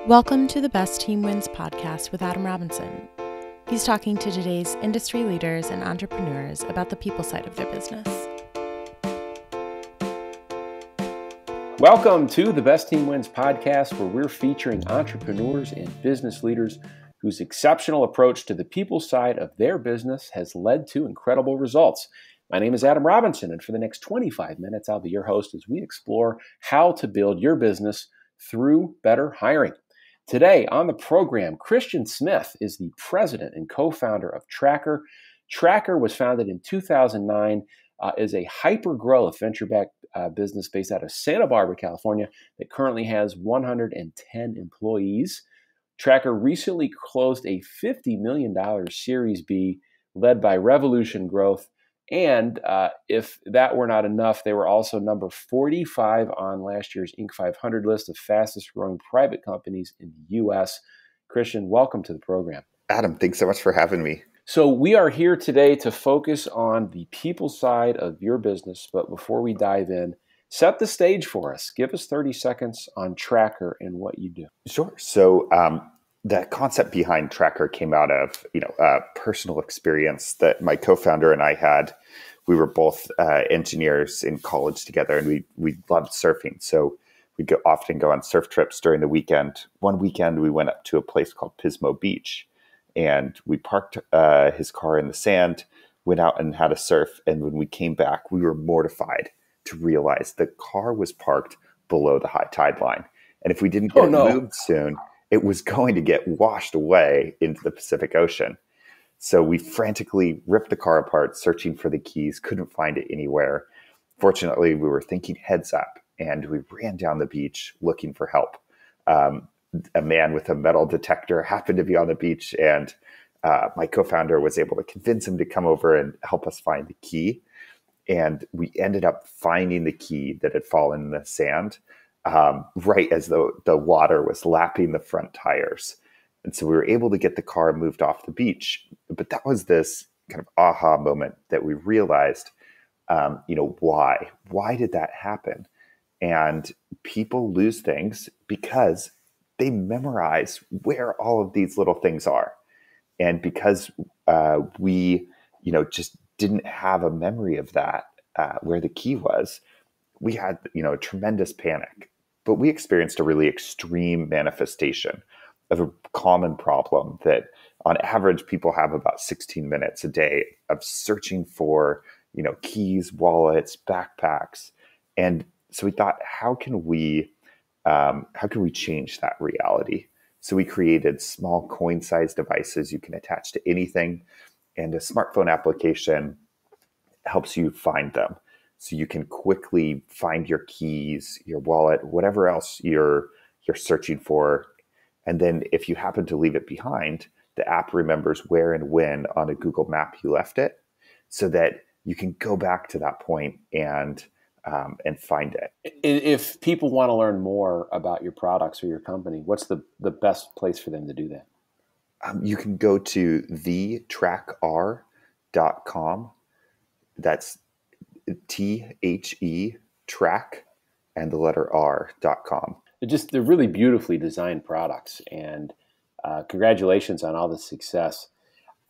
Welcome to the Best Team Wins podcast with Adam Robinson. He's talking to today's industry leaders and entrepreneurs about the people side of their business. Welcome to the Best Team Wins podcast, where we're featuring entrepreneurs and business leaders whose exceptional approach to the people side of their business has led to incredible results. My name is Adam Robinson, and for the next 25 minutes, I'll be your host as we explore how to build your business through better hiring. Today on the program, Christian Smith is the president and co-founder of TrackR. TrackR was founded in 2009 as a hyper-growth venture-backed business based out of Santa Barbara, California, that currently has 110 employees. TrackR recently closed a $50 million Series B led by Revolution Growth. And if that were not enough, they were also number 45 on last year's Inc. 500 list of fastest growing private companies in the U.S. Christian, welcome to the program. Adam, thanks so much for having me. So we are here today to focus on the people side of your business. But before we dive in, set the stage for us. Give us 30 seconds on TrackR and what you do. Sure. So the concept behind TrackR came out of a personal experience that my co-founder and I had. We were both engineers in college together, and we loved surfing. So we often go on surf trips during the weekend. One weekend, we went up to a place called Pismo Beach, and we parked his car in the sand, went out and had a surf. And when we came back, we were mortified to realize the car was parked below the high tide line. And if we didn't get it moved soon, it was going to get washed away into the Pacific Ocean. So we frantically ripped the car apart, searching for the keys, couldn't find it anywhere. Fortunately, we were thinking heads up, and we ran down the beach looking for help. A man with a metal detector happened to be on the beach, and my co-founder was able to convince him to come over and help us find the key. And we ended up finding the key that had fallen in the sand right as the water was lapping the front tires. And so we were able to get the car moved off the beach. But that was this kind of aha moment that we realized, why? Why did that happen? And people lose things because they memorize where all of these little things are. And because we, just didn't have a memory of that, where the key was, we had, a tremendous panic. But we experienced a really extreme manifestation of a common problem that on average people have about 16 minutes a day of searching for, keys, wallets, backpacks. And so we thought, how can we change that reality? So we created small coin-sized devices you can attach to anything, and a smartphone application helps you find them. So you can quickly find your keys, your wallet, whatever else you're searching for. And then if you happen to leave it behind, the app remembers where and when on a Google map you left it, so that you can go back to that point and find it. If people want to learn more about your products or your company, what's the best place for them to do that? You can go to thetrackr.com. That's THE track and the letter R.com. They're really beautifully designed products, and congratulations on all the success.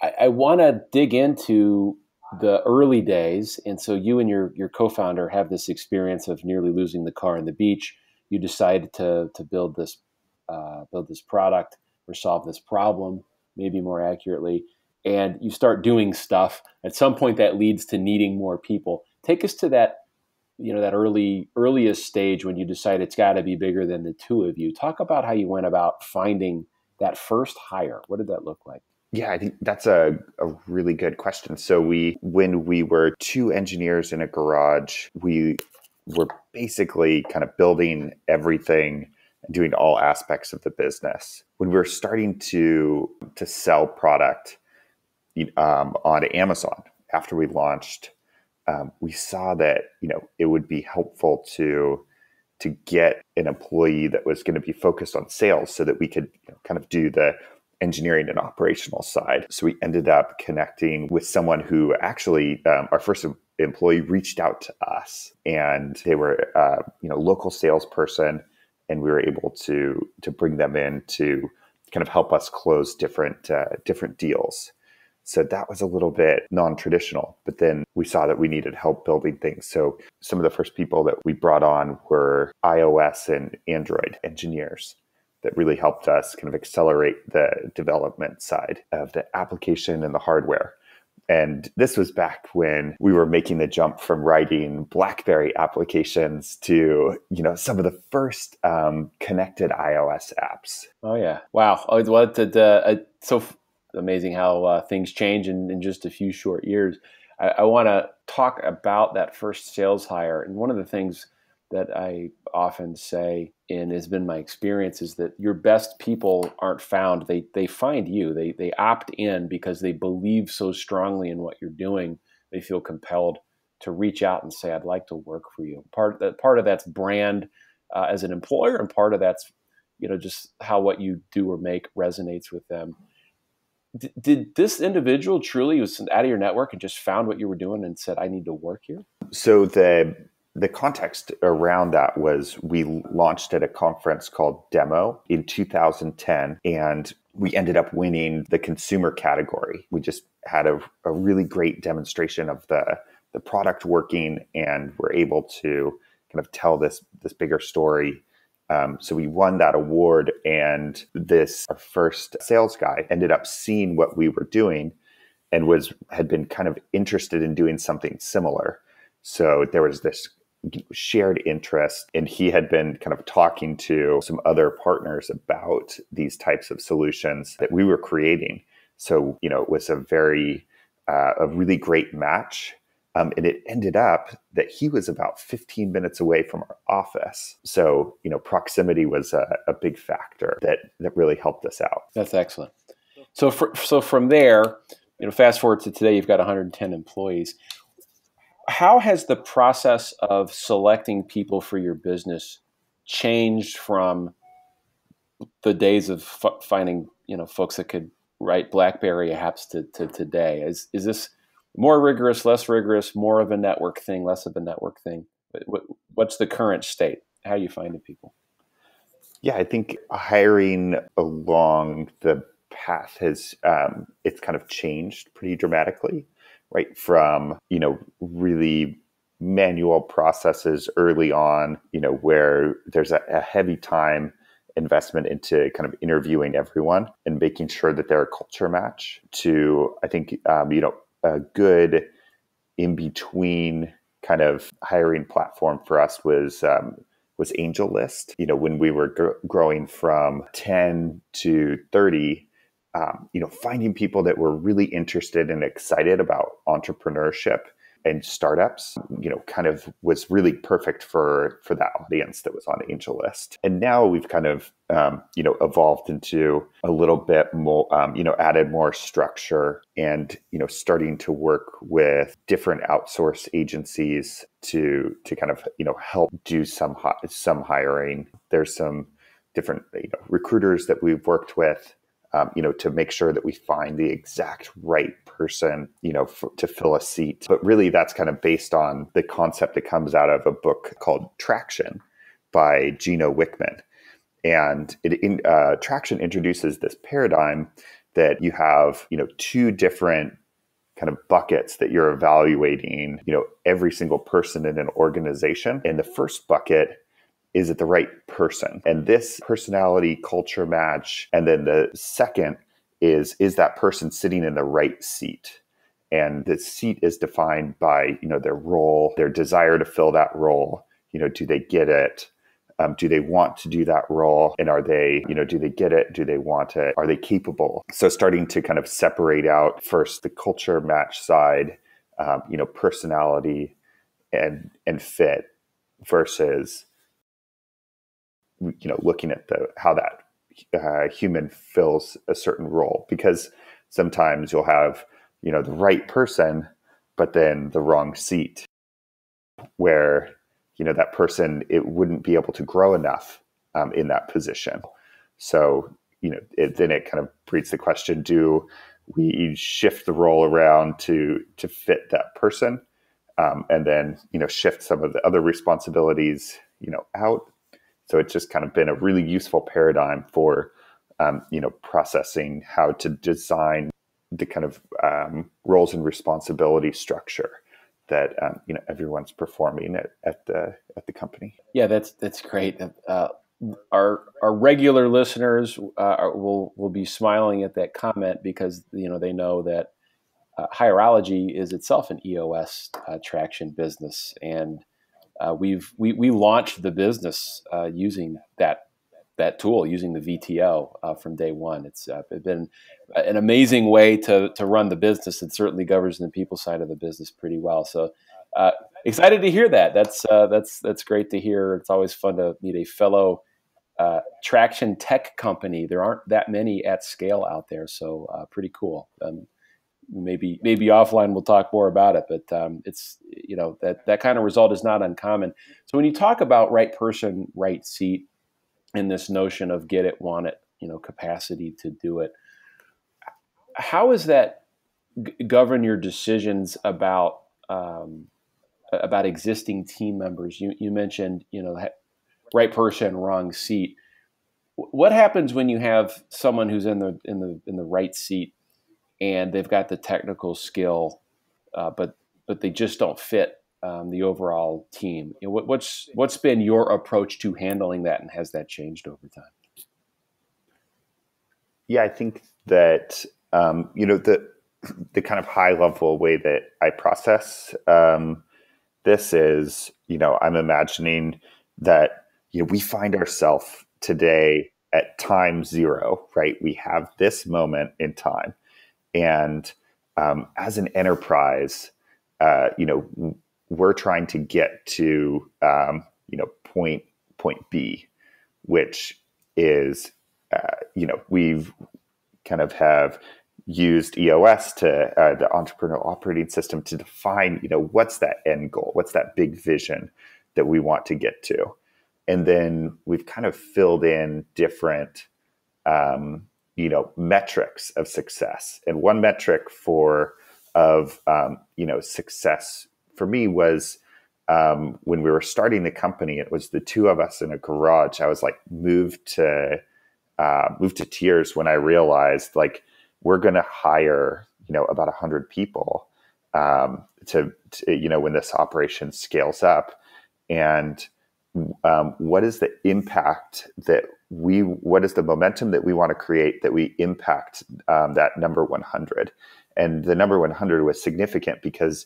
I want to dig into the early days. And so you and your co-founder have this experience of nearly losing the car on the beach. You decided to build this product or solve this problem, maybe more accurately. And you start doing stuff. At some point that leads to needing more people. Take us to that, that earliest stage when you decide it's got to be bigger than the two of you. Talk about how you went about finding that first hire. What did that look like? Yeah, I think that's a really good question. So when we were two engineers in a garage, we were basically kind of building everything and doing all aspects of the business. When we were starting to sell product on Amazon after we launched, we saw that it would be helpful to get an employee that was going to be focused on sales, so that we could kind of do the engineering and operational side. So we ended up connecting with someone who actually, our first employee reached out to us, and they were, local salesperson and we were able to bring them in to kind of help us close different deals. So that was a little bit non-traditional, but then we saw that we needed help building things. So some of the first people that we brought on were iOS and Android engineers that really helped us kind of accelerate the development side of the application and the hardware. And this was back when we were making the jump from writing BlackBerry applications to, some of the first connected iOS apps. Oh yeah! Wow! So amazing how things change in just a few short years. I want to talk about that first sales hire, and one of the things that I often say, and has been my experience, is that your best people aren't found; they find you. They opt in because they believe so strongly in what you're doing. They feel compelled to reach out and say, "I'd like to work for you." Part of that's brand as an employer, and part of that's just how what you do or make resonates with them. Did this individual truly was out of your network and just found what you were doing and said, "I need to work here"? So the context around that was we launched at a conference called Demo in 2010, and we ended up winning the consumer category. We just had a really great demonstration of the product working, and we're able to kind of tell this bigger story. So we won that award, and our first sales guy ended up seeing what we were doing and had been kind of interested in doing something similar. So there was this shared interest, and he had been kind of talking to some other partners about these types of solutions that we were creating. So, it was a really great match. And it ended up that he was about 15 minutes away from our office. So, proximity was a big factor that really helped us out. That's excellent. So from there, fast forward to today, you've got 110 employees. How has the process of selecting people for your business changed from the days of finding, folks that could write BlackBerry apps to today? Is this more rigorous, less rigorous, more of a network thing, less of a network thing? What's the current state? How are you finding people? Yeah, I think hiring along the path has it's kind of changed pretty dramatically, right? From, really manual processes early on, where there's a heavy time investment into kind of interviewing everyone and making sure that they're a culture match, to, I think, a good in-between kind of hiring platform for us was AngelList. When we were growing from 10 to 30, finding people that were really interested and excited about entrepreneurship and startups, kind of was really perfect for that audience that was on AngelList. And now we've kind of, evolved into a little bit more, added more structure and, starting to work with different outsource agencies to kind of, help do some hiring. There's some different, recruiters that we've worked with, to make sure that we find the exact right person, to fill a seat. But really, that's kind of based on the concept that comes out of a book called Traction by Gino Wickman. And Traction introduces this paradigm that you have, two different kind of buckets that you're evaluating, every single person in an organization. And the first bucket is it the right person? And this personality culture match. And then the second is that person sitting in the right seat? And the seat is defined by, their role, their desire to fill that role. Do they get it? Do they want to do that role? And are they, do they get it? Do they want it? Are they capable? So starting to kind of separate out first the culture match side, personality and fit versus, looking at how that human fills a certain role. Because sometimes you'll have, the right person, but then the wrong seat, where, that person, it wouldn't be able to grow enough in that position. So, then it kind of breeds the question, do we shift the role around to fit that person? And then, shift some of the other responsibilities, out? So it's just kind of been a really useful paradigm for, processing how to design the kind of roles and responsibility structure that everyone's performing at the company. Yeah, that's great. Our regular listeners will be smiling at that comment because they know that Hierology is itself an EOS traction business, and we launched the business using that tool, using the VTO from day one. It's been an amazing way to run the business, and certainly governs the people side of the business pretty well. So excited to hear that. That's great to hear. It's always fun to meet a fellow traction tech company. There aren't that many at scale out there, so pretty cool. Maybe offline we'll talk more about it, but it's that kind of result is not uncommon. So when you talk about right person, right seat, and this notion of get it, want it, capacity to do it, how does that govern your decisions about existing team members? You mentioned right person, wrong seat. What happens when you have someone who's in the right seat and they've got the technical skill, but they just don't fit the overall team? What's been your approach to handling that, and has that changed over time? Yeah, I think that the kind of high level way that I process this is, I'm imagining that we find ourselves today at time zero, right? We have this moment in time. And as an enterprise, we're trying to get to point B, which is we've kind of have used EOS to the entrepreneurial operating system to define what's that end goal, what's that big vision that we want to get to, and then we've kind of filled in different metrics of success. And one metric of success for me was when we were starting the company. It was the two of us in a garage. I was like moved to tears when I realized we're going to hire about 100 people to when this operation scales up, and what is the impact what is the momentum that we want to create that we impact that number 100. And the number 100 was significant because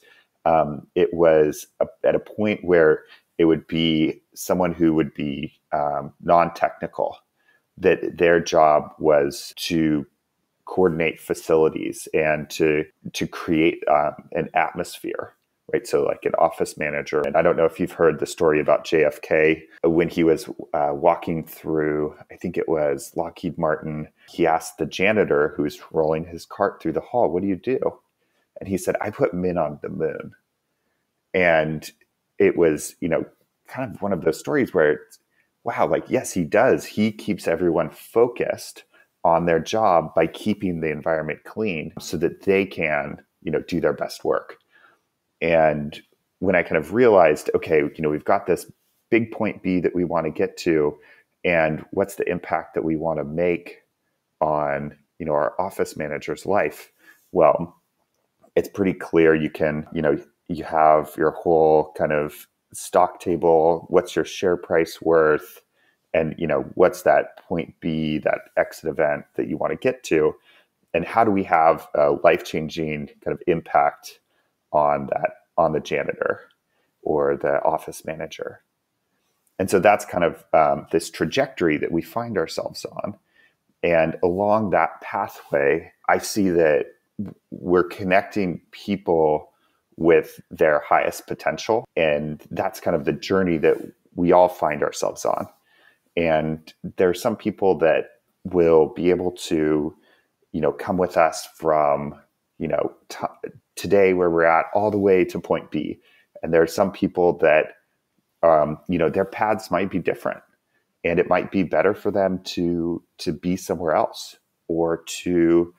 it was at a point where it would be someone who would be non-technical, that their job was to coordinate facilities and to create an atmosphere, right? So like an office manager. And I don't know if you've heard the story about JFK when he was walking through, I think it was Lockheed Martin. He asked the janitor who's rolling his cart through the hall, "What do you do?" And he said, "I put men on the moon." And it was, kind of one of those stories where it's, wow, yes, he does. He keeps everyone focused on their job by keeping the environment clean so that they can, do their best work. And when I kind of realized, okay, we've got this big point B that we want to get to, and what's the impact that we want to make on, our office manager's life? Well, it's pretty clear. You can, you have your whole kind of stock table. What's your share price worth? And, what's that point B, that exit event that you want to get to? And how do we have a life-changing kind of impact on the janitor or the office manager? And so that's kind of this trajectory that we find ourselves on. And along that pathway, I see that we're connecting people with their highest potential. And that's kind of the journey that we all find ourselves on. And there are some people that will be able to, come with us from, today where we're at all the way to point B. And there are some people that, their paths might be different, and it might be better for them to be somewhere else, or to,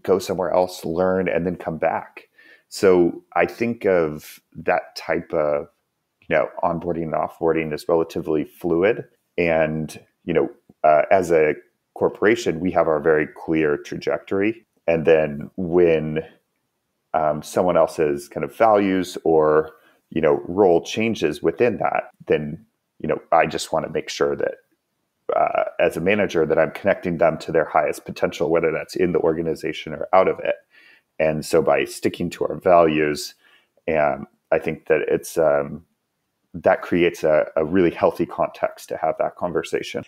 go somewhere else, learn, and then come back. So I think of that type of, onboarding and offboarding as relatively fluid. And, as a corporation, we have our very clear trajectory. And then when someone else's kind of values or, role changes within that, then, I just want to make sure that as a manager that I'm connecting them to their highest potential, whether that's in the organization or out of it. And so by sticking to our values, I think that it's that creates a really healthy context to have that conversation.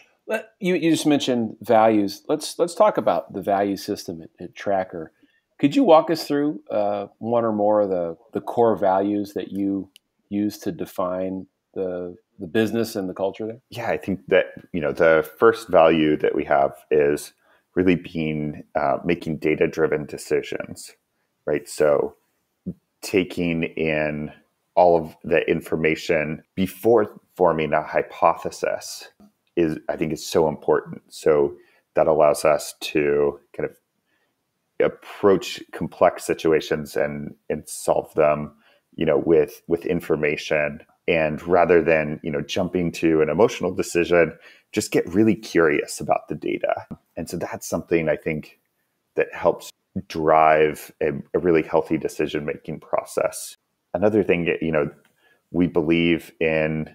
You just mentioned values. Let's talk about the value system at TrackR. Could you walk us through one or more of the core values that you use to define the business and the culture there? Yeah, I think that the first value that we have is really making data-driven decisions, right? So taking in all of the information before forming a hypothesis I think is so important. So that allows us to kind of approach complex situations and solve them, with information. And rather than, jumping to an emotional decision, just get really curious about the data. And so that's something I think that helps drive a really healthy decision-making process. Another thing, we believe in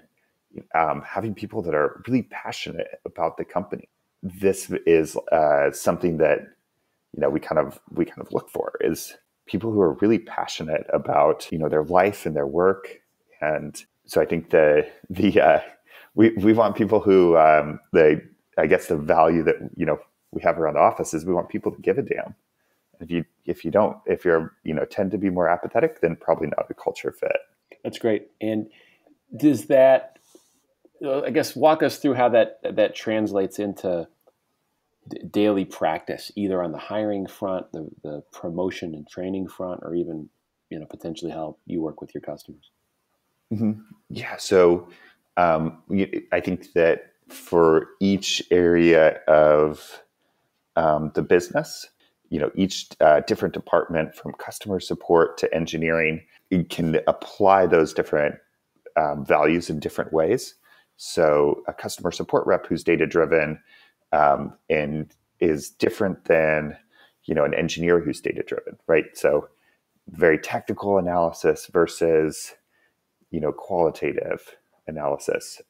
having people that are really passionate about the company. This is something that we kind of look for is people who are really passionate about their life and their work. And so I think we want people who I guess the value that we have around the office is we want people to give a damn. If you're tend to be more apathetic, then probably not a culture fit. That's great. And does that, I guess, walk us through how that translates into daily practice, either on the hiring front, the promotion and training front, or even potentially how you work with your customers? Mm-hmm. Yeah. So I think that for each area of the business, each different department from customer support to engineering, it can apply those different values in different ways. So a customer support rep who's data-driven and is different than, an engineer who's data-driven, right? So very technical analysis versus, qualitative analysis.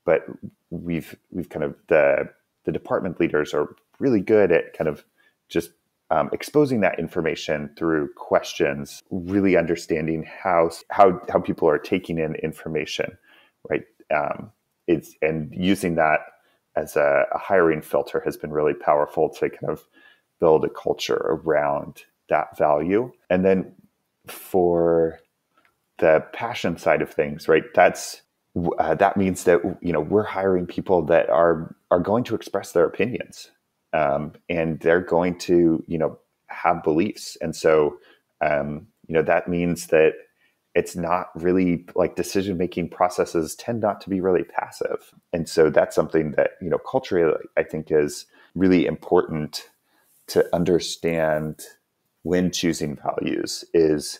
But we've kind of the department leaders are really good at kind of just exposing that information through questions, really understanding how people are taking in information, right? And using that as a hiring filter has been really powerful to kind of build a culture around that value. And then for the passion side of things, right? That means that we're hiring people that are going to express their opinions, and they're going to have beliefs, and so that means that it's not really like decision-making processes tend not to be really passive, and so that's something that culturally I think is really important to understand when choosing values. Is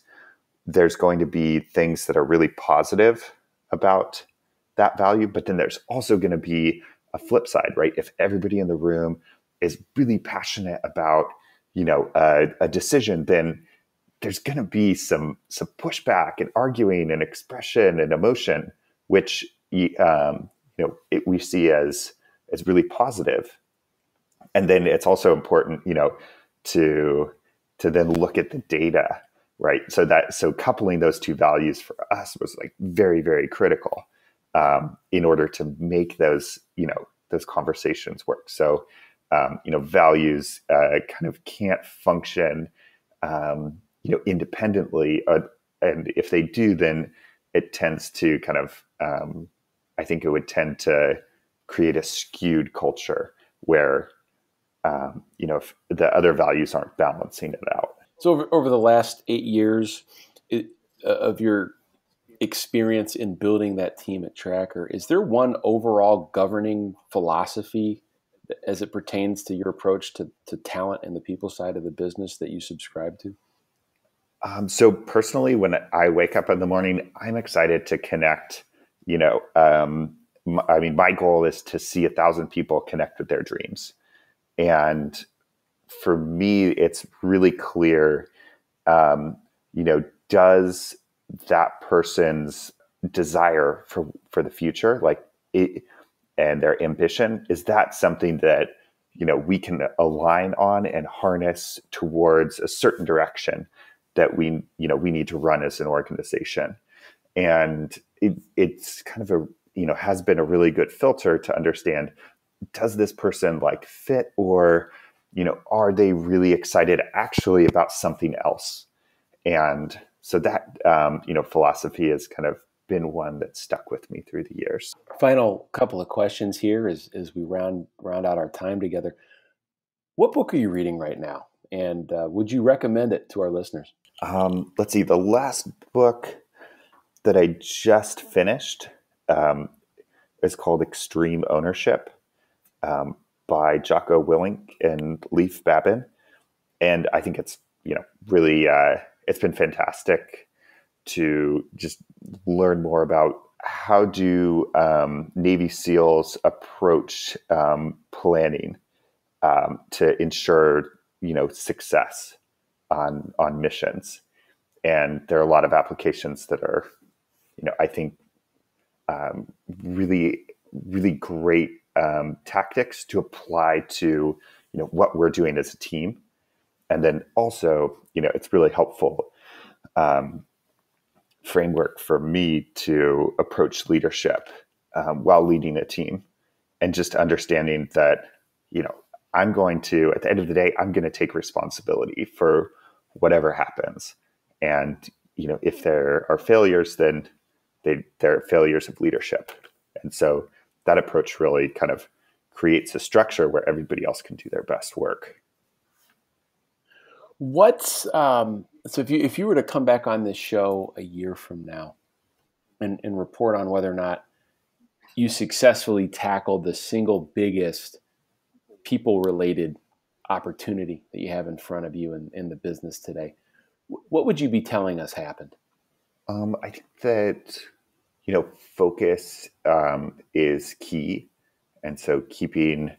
there's going to be things that are really positive about that value, but then there's also going to be a flip side, right? If everybody in the room is really passionate about, a decision, then there's going to be some pushback and arguing and expression and emotion, which we see as really positive. And then it's also important, to then look at the data, right? So coupling those two values for us was like very, very critical in order to make those conversations work. So, values kind of can't function, independently. And if they do, then it tends to kind of, I think it would tend to create a skewed culture where, if the other values aren't balancing it out. So over the last 8 years of your experience in building that team at TrackR, is there one overall governing philosophy as it pertains to your approach to talent and the people side of the business that you subscribe to? So personally, when I wake up in the morning, I'm excited to connect, my goal is to see 1,000 people connect with their dreams. And for me, it's really clear, does that person's desire for the future, and their ambition, is that something that, we can align on and harness towards a certain direction that we need to run as an organization? And it's kind of has been a really good filter to understand, does this person fit, or, are they really excited actually about something else? And so that, philosophy has kind of been one that stuck with me through the years. Final couple of questions here as we round out our time together. What book are you reading right now? And would you recommend it to our listeners? Let's see. The last book that I just finished is called Extreme Ownership by Jocko Willink and Leif Babin. And I think it's, really, it's been fantastic to just learn more about how do Navy SEALs approach planning to ensure, success on missions. And there are a lot of applications that are, I think, really, really great tactics to apply to, what we're doing as a team. And then also, it's really helpful framework for me to approach leadership while leading a team, and just understanding that, I'm going to, at the end of the day, I'm going to take responsibility for whatever happens. And, if there are failures, then they're failures of leadership. And so that approach really kind of creates a structure where everybody else can do their best work. So if you were to come back on this show a year from now and report on whether or not you successfully tackled the single biggest people-related opportunity that you have in front of you in the business today, what would you be telling us happened? I think that, focus is key. And so keeping,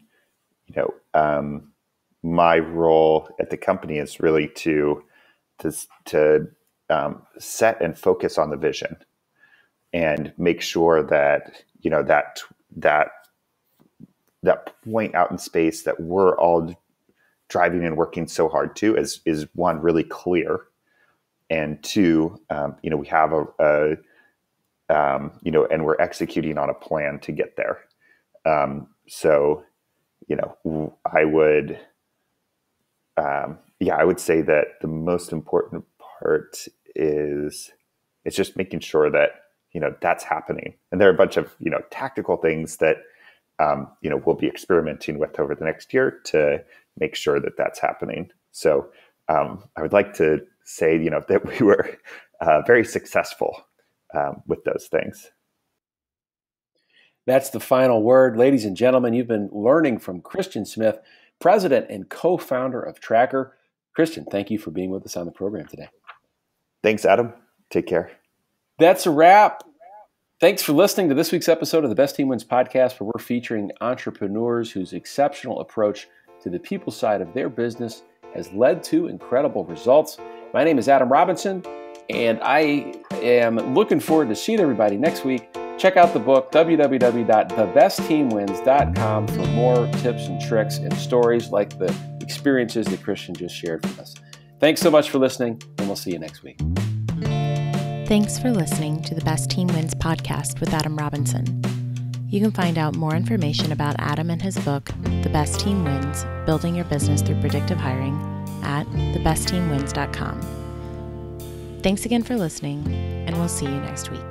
my role at the company is really to set and focus on the vision, and make sure that, that point out in space that we're all driving and working so hard to is one, really clear. And two, we have and we're executing on a plan to get there. So, I would say that the most important part is it's just making sure that, that's happening. And there are a bunch of, tactical things that, we'll be experimenting with over the next year to make sure that that's happening. So I would like to say, that we were very successful with those things. That's the final word. Ladies and gentlemen, you've been learning from Christian Smith, president and co-founder of TrackR. Christian, thank you for being with us on the program today. Thanks, Adam. Take care. That's a wrap. Thanks for listening to this week's episode of the Best Team Wins podcast, where we're featuring entrepreneurs whose exceptional approach to the people side of their business has led to incredible results. My name is Adam Robinson, and I am looking forward to seeing everybody next week. Check out the book, www.thebestteamwins.com, for more tips and tricks and stories like the experiences that Christian just shared with us. Thanks so much for listening, and we'll see you next week. Thanks for listening to the Best Team Wins podcast with Adam Robinson. You can find out more information about Adam and his book, The Best Team Wins, Building Your Business Through Predictive Hiring, at thebestteamwins.com. Thanks again for listening, and we'll see you next week.